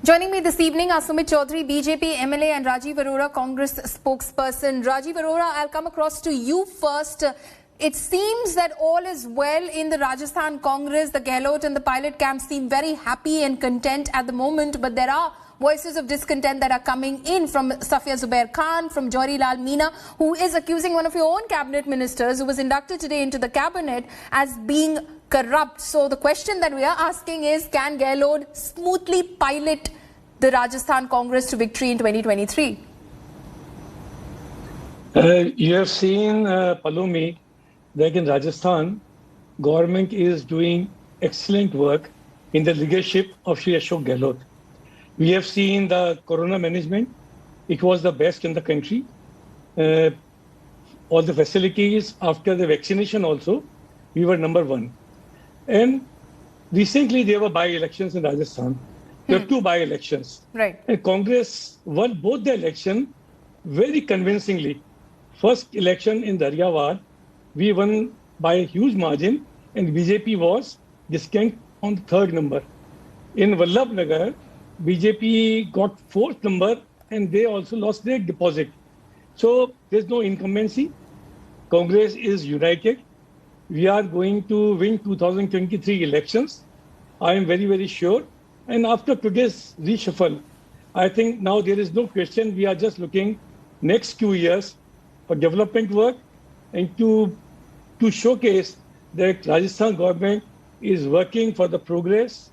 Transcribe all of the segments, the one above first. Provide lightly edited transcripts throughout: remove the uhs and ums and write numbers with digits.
Joining me this evening are Sumit Chaudhary, BJP MLA, and Rajiv Arora, Congress spokesperson. Rajiv Arora, I'll come across to you first. It seems that all is well in the Rajasthan Congress. The Gehlot and the pilot camp seem very happy and content at the moment, but there are voices of discontent that are coming in from Safia Zubair Khan, from Jawahari Lal Meena, who is accusing one of your own cabinet ministers, who was inducted today into the cabinet, as being corrupt. So the question that we are asking is, can Gehlot smoothly pilot the Rajasthan Congress to victory in 2023? You have seen, Palumi, that in Rajasthan, government is doing excellent work in the leadership of Shri Ashok Gehlot. We have seen the corona management. It was the best in the country. All the facilities after the vaccination also, we were number one. And recently there were by-elections in Rajasthan. There were two by-elections. Right. And Congress won both the election very convincingly. First election in Daryawad, we won by a huge margin, and BJP was distinct on the third number. In Vallabhnagar, BJP got fourth number, and they also lost their deposit. So there's no incumbency. Congress is united. We are going to win 2023 elections. I am very, very sure. And after today's reshuffle, I think now there is no question. We are just looking next 2 years for development work and to showcase that Rajasthan government is working for the progress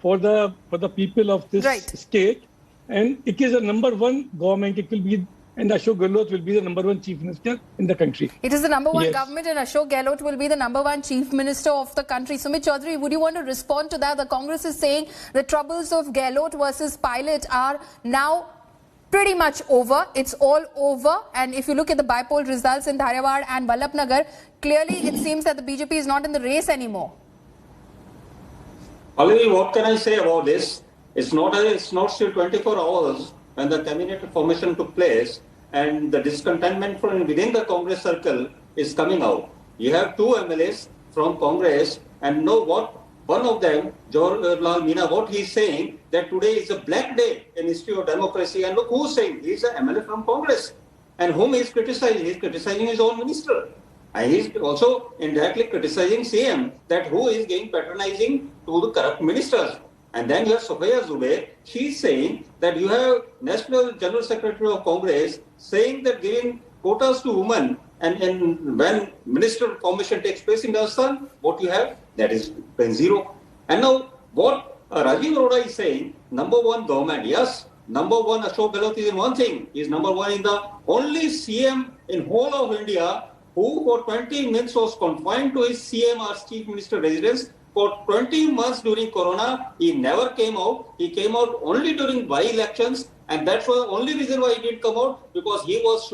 for the people of this state, and it is a number one government. It will be, and Ashok Gehlot will be the number one chief minister in the country. It is the number one government, and Ashok Gehlot will be the number one chief minister of the country. Sumit Chaudhary, would you want to respond to that? The Congress is saying the troubles of Gehlot versus Pilot are now pretty much over. It's all over. And if you look at the by-poll results in Dharyawad and Vallabhnagar, clearly it seems that the BJP is not in the race anymore. Already, what can I say about this? It's not still 24 hours when the cabinet formation took place, and the discontentment from within the Congress circle is coming out. You have two MLAs from Congress, and know what one of them, Jawahari Lal Meena, what he's saying, that today is a black day in history of democracy. And look who's saying, he's an MLA from Congress. And whom he's criticizing? He's criticizing his own minister. And he's also indirectly criticizing CM, that who is getting patronizing to the corrupt ministers. And then you have Safia Zubair, she's saying that you have National General Secretary of Congress saying that giving quotas to women, and when minister formation takes place in Rajasthan, what you have, that is zero. And now what Rajiv Arora is saying, number one government, yes, number one Ashok Gehlot is in one thing, he is number one in the only CM in whole of India who for 20 months was confined to his CM or chief minister residence. For 20 months during Corona, he never came out. He came out only during by-elections, and that's the only reason why he didn't come out, because he was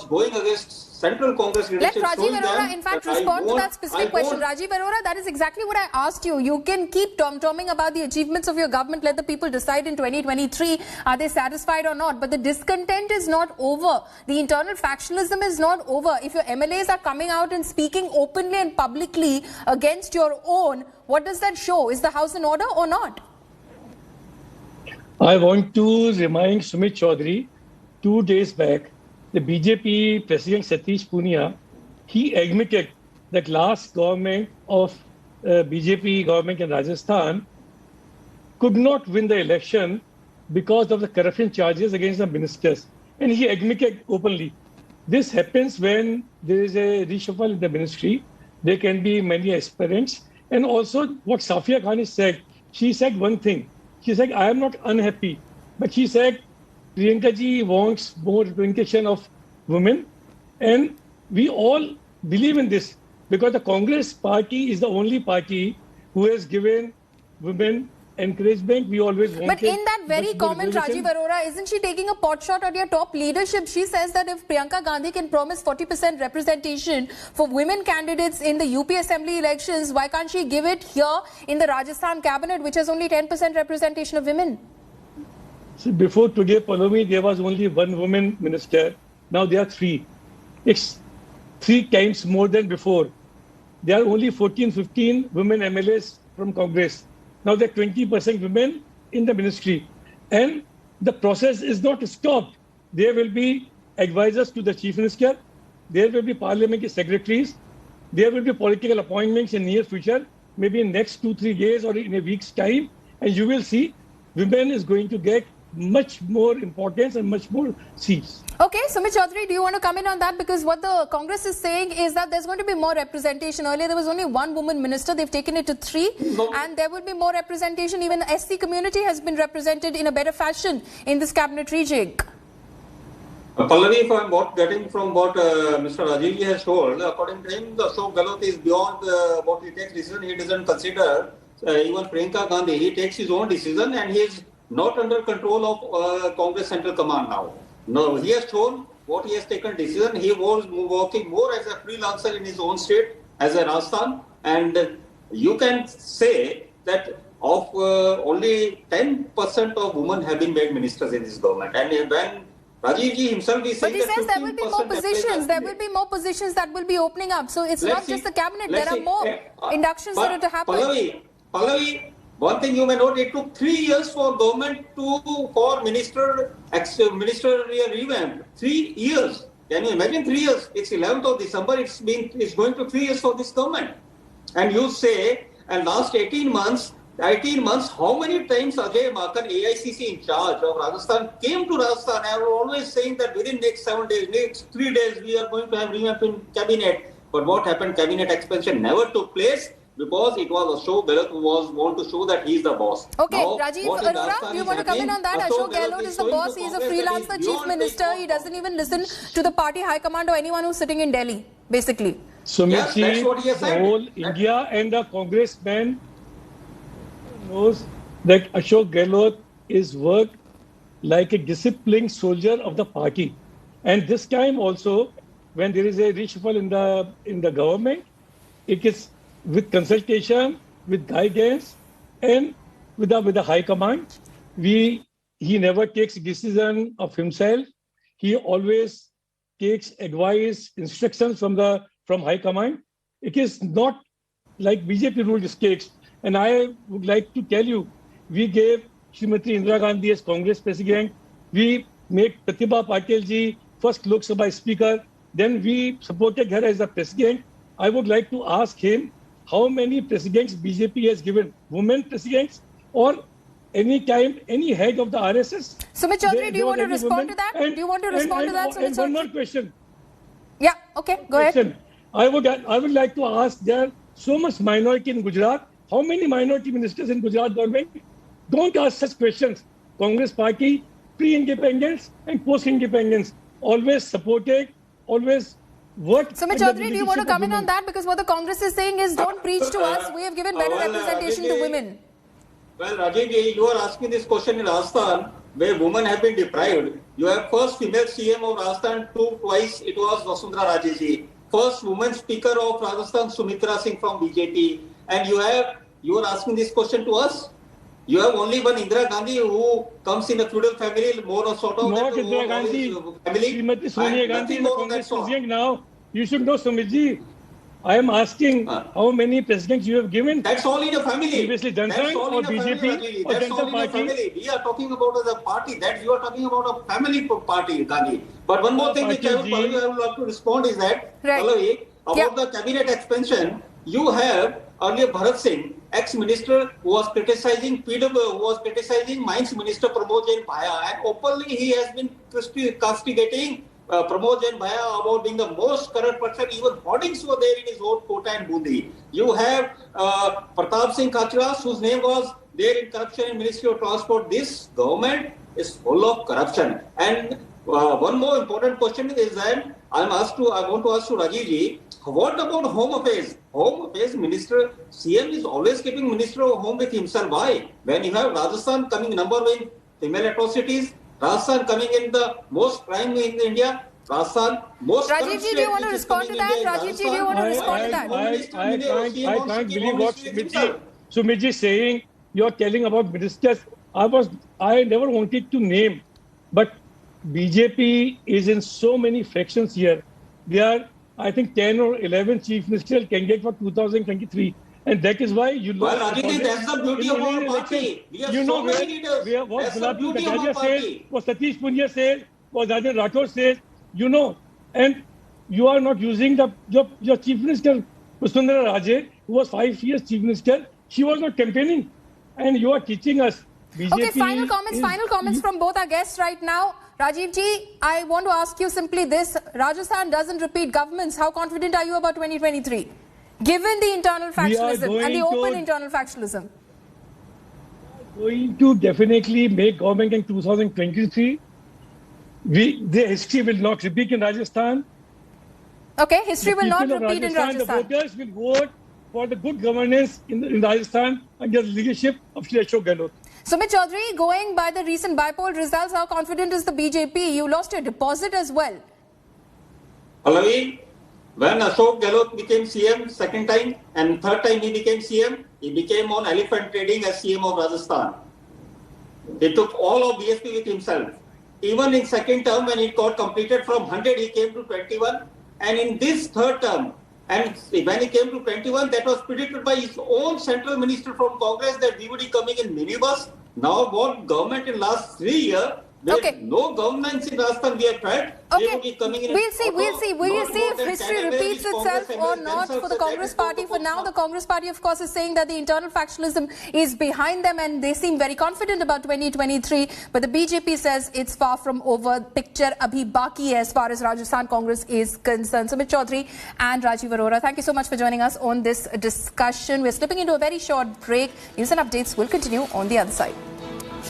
going against Central Congress leadership. Let Rajiv Arora, in fact, respond to that specific question. Rajiv Arora, that is exactly what I asked you. You can keep tom-tomming about the achievements of your government. Let the people decide in 2023, are they satisfied or not? But the discontent is not over. The internal factionalism is not over. If your MLAs are coming out and speaking openly and publicly against your own, what does that show? Is the house in order or not? I want to remind Sumit Chaudhary, 2 days back, the BJP President Satish Punia, he admitted that last government of BJP government in Rajasthan could not win the election because of the corruption charges against the ministers. And he admitted openly. This happens when there is a reshuffle in the ministry. There can be many aspirants. And also what Safia Khan has said, she said one thing. She said, I am not unhappy. But she said, Priyanka ji wants more representation of women. And we all believe in this because the Congress party is the only party who has given women encouragement. We always wanted. But in that very comment, Rajiv Arora, isn't she taking a pot shot at your top leadership? She says that if Priyanka Gandhi can promise 40% representation for women candidates in the UP Assembly elections, why can't she give it here in the Rajasthan cabinet, which has only 10% representation of women? See, before today, Palumi, there was only one woman minister. Now there are three. It's 3 times more than before. There are only 14, 15 women MLAs from Congress. Now the 20% women in the ministry. And the process is not stopped. There will be advisors to the Chief Minister. There will be parliamentary secretaries. There will be political appointments in near future, maybe in next 2-3 days or in a week's time. And you will see women is going to get much more importance and much more seats. Okay, Sumit Chaudhary, do you want to come in on that? Because what the Congress is saying is that there's going to be more representation. Earlier, there was only one woman minister. They've taken it to 3. No. And there will be more representation. Even the SC community has been represented in a better fashion in this cabinet rejig. Pallavi, if I'm getting from what Mr. Rajiv has told, according to him, the Ashok Gehlot is beyond what he takes decision. He doesn't consider even Priyanka Gandhi. He takes his own decision and he is not under control of Congress Central Command now. No, he has shown what he has taken decision. He was working more as a freelancer in his own state, as a Rajasthan. And you can say that of only 10% of women have been made ministers in this government. And when Rajiv ji himself is saying but he says there will be more positions. There will be more positions that will be opening up. So it's not just the cabinet. There are more inductions that are to happen. Pallavi, one thing you may note, it took 3 years for government for ministerial revamp. 3 years. Can you imagine 3 years? It's 11th of December. It's going to 3 years for this government. And you say, and last 18 months, how many times Ajay Makhan, AICC in charge of Rajasthan, came to Rajasthan and were always saying that within next 7 days, next 3 days, we are going to have revamp in cabinet. But what happened? Cabinet expansion never took place. Because it was Ashok Gehlot who want to show that he is the boss. Okay, now, Rajiv Arora, do you want to come in on that? Ashok Gehlot is the boss. He is a freelancer chief minister. He doesn't even listen to the party high command or anyone who's sitting in Delhi, basically. So, yes, the whole India and the congressman knows that Ashok Gehlot is worked like a disciplined soldier of the party. And this time also, when there is a reshuffle in the government, it is with consultation, with guidance, and with the high command. He never takes decision of himself. He always takes advice, instructions from high command. It is not like BJP ruled states. And I would like to tell you, we gave Srimati Indira Gandhi as Congress president. We made Pratibha Patil ji first Lok Sabha speaker. Then we supported her as the president. I would like to ask him, how many presidents BJP has given? Women presidents or any time, any head of the RSS? Sumit Chaudhary, do you want to respond to that? Do you want to respond to that, Sumit Chaudhary? One more question. Yeah, okay, go ahead. I would like to ask, there are so much minority in Gujarat. How many minority ministers in Gujarat government? Don't ask such questions. Congress party, pre-independence and post-independence, always supported, always worked. Sumit Chaudhary, do you want to come in on that? Because what the Congress is saying is, don't preach to us. We have given better representation to women. Well, Rajiv, you are asking this question in Rajasthan, where women have been deprived. You have first female CM of Rajasthan twice. It was Vasundhara Raje ji. First woman speaker of Rajasthan, Sumitra Singh from BJP. And you are asking this question to us. You have only one Indira Gandhi who comes in a feudal family, more or sort of. Not Indira Gandhi. Srimati Sonia Gandhi is Congress president now. You should know, Sumitji. I am asking how many presidents you have given. That's all in a family. Previously Janata or BJP or Janata Party. We are talking about as a party. That you are talking about a family party, Gandhi. But one more thing which I would like to respond is that, Pallavi, about the cabinet expansion, you have earlier Bharat Singh, ex-minister, who was criticizing who was criticizing Mines Minister Pramod Jain Bhaya, and openly he has been castigating Pramod Jain Bhaya about being the most corrupt person. Even hoardings were there in his own Kota and Bundi. You have Pratap Singh Kachras, whose name was there in corruption in Ministry of Transport. This government is full of corruption. And one more important question is that I want to ask to Rajiv ji, what about Home Affairs? Home Affairs Minister, CM is always keeping Minister of Home with himself. Why? When you have Rajasthan coming number one in female atrocities, Rajasthan coming in the most crime in India, Rajasthan most Rajiv ji, do you want to respond to that? Rajiv ji, do you want to respond to that? I can't believe what Sumitji is saying. You are telling about ministers. I never wanted to name, but BJP is in so many fractions here. They are, I think, 10 or 11 chief ministerial candidates for 2023. And that is why you Well, Rajesh, that's the beauty of our party. We have so many leaders. What That's the Gulab beauty of our Kataria says, party. what Satish Punya says, what Rajan Rathore says, you know, and you are not using your Chief Minister, Vasundhara Raje, who was 5 years Chief Minister, she was not campaigning. And you are teaching us. BJP okay, final comments from both our guests right now. Rajiv ji, I want to ask you simply this. Rajasthan doesn't repeat governments. How confident are you about 2023? Given the internal factionalism and the open internal factionalism. Going to definitely make government in 2023. The history will not repeat in Rajasthan. Okay, history will not repeat in Rajasthan. The voters will vote for the good governance in Rajasthan under the leadership of Shri Ashok Gehlot. Sumit Chaudhary, going by the recent by-poll results, how confident is the BJP? You lost your deposit as well. Pallavi, when Ashok Gehlot became CM second time and third time he became CM, he became on elephant trading as CM of Rajasthan. He took all of BSP with himself. Even in second term, when it got completed from 100, he came to 21. And in this third term, and when he came to 21, that was predicted by his own central minister from Congress that we would be coming in minibus. Now, what government in last 3 years, there no governance in Rajasthan we have tried. They would be coming in. We'll see. We'll see if history repeats itself or not for the Congress party. For now, the Congress party, of course, is saying that the internal factionalism is behind them and they seem very confident about 2023. But the BJP says it's far from over. Picture abhi baki as far as Rajasthan Congress is concerned. Sumit Chaudhary and Rajiv Arora, thank you so much for joining us on this discussion. We're slipping into a very short break. News and updates will continue on the other side.